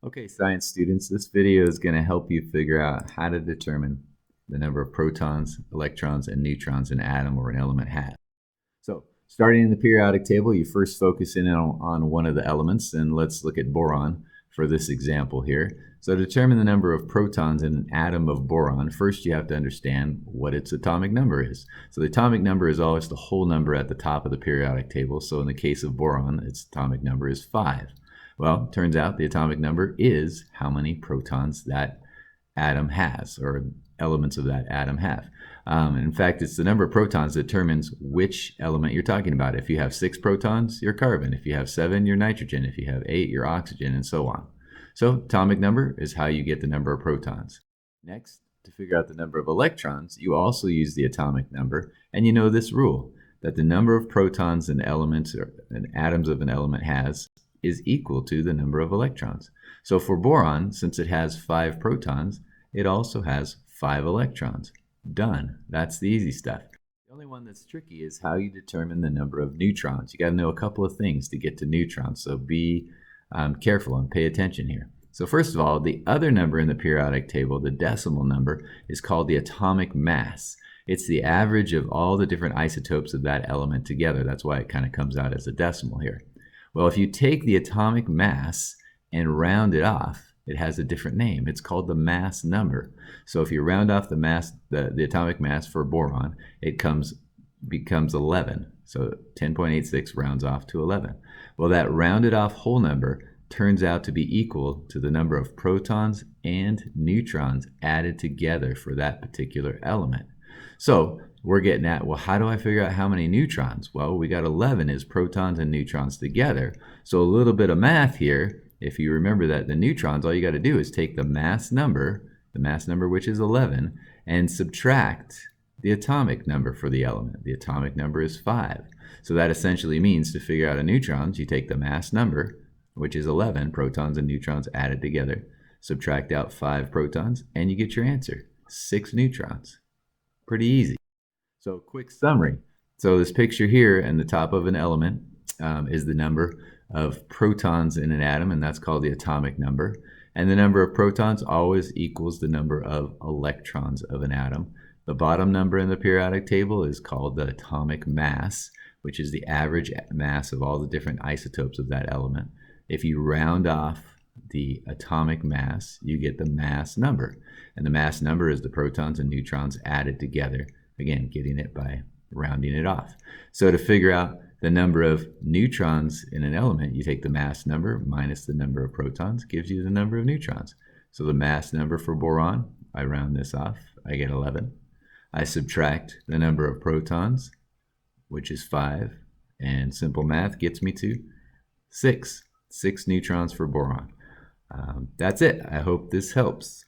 Okay, science students, this video is going to help you figure out how to determine the number of protons, electrons, and neutrons an atom or an element has. So, starting in the periodic table, you first focus in on one of the elements, and let's look at boron for this example here. So, to determine the number of protons in an atom of boron, first you have to understand what its atomic number is. So, the atomic number is always the whole number at the top of the periodic table. So, in the case of boron, its atomic number is 5. Well, it turns out the atomic number is how many protons that atom has, or elements of that atom have. In fact, it's the number of protons that determines which element you're talking about. If you have 6 protons, you're carbon. If you have 7, you're nitrogen. If you have 8, you're oxygen, and so on. So atomic number is how you get the number of protons. Next, to figure out the number of electrons, you also use the atomic number, and you know this rule, that the number of protons an element or an atoms of an element has is equal to the number of electrons. So for boron, since it has 5 protons, it also has 5 electrons. Done. That's the easy stuff. The only one that's tricky is how you determine the number of neutrons. You got to know a couple of things to get to neutrons, so be careful and pay attention here. So first of all, the other number in the periodic table, the decimal number, is called the atomic mass. It's the average of all the different isotopes of that element together. That's why it kind of comes out as a decimal here. Well, if you take the atomic mass and round it off, it has a different name. It's called the mass number. So if you round off the mass, the atomic mass for boron, it becomes 11. So 10.86 rounds off to 11. Well, that rounded off whole number turns out to be equal to the number of protons and neutrons added together for that particular element. So we're getting at, well, how do I figure out how many neutrons? Well, we got 11 is protons and neutrons together. So a little bit of math here. If you remember that the neutrons, all you got to do is take the mass number which is 11, and subtract the atomic number for the element. The atomic number is 5. So that essentially means to figure out a neutrons, you take the mass number, which is 11, protons and neutrons added together, subtract out 5 protons, and you get your answer, 6 neutrons. Pretty easy. So quick summary. So this picture here in the top of an element is the number of protons in an atom, and that's called the atomic number. And the number of protons always equals the number of electrons of an atom. The bottom number in the periodic table is called the atomic mass, which is the average mass of all the different isotopes of that element. If you round off the atomic mass, you get the mass number. And the mass number is the protons and neutrons added together. Again, getting it by rounding it off. So to figure out the number of neutrons in an element, you take the mass number minus the number of protons, gives you the number of neutrons. So the mass number for boron, I round this off, I get 11. I subtract the number of protons, which is 5, and simple math gets me to 6. 6 neutrons for boron. That's it. I hope this helps.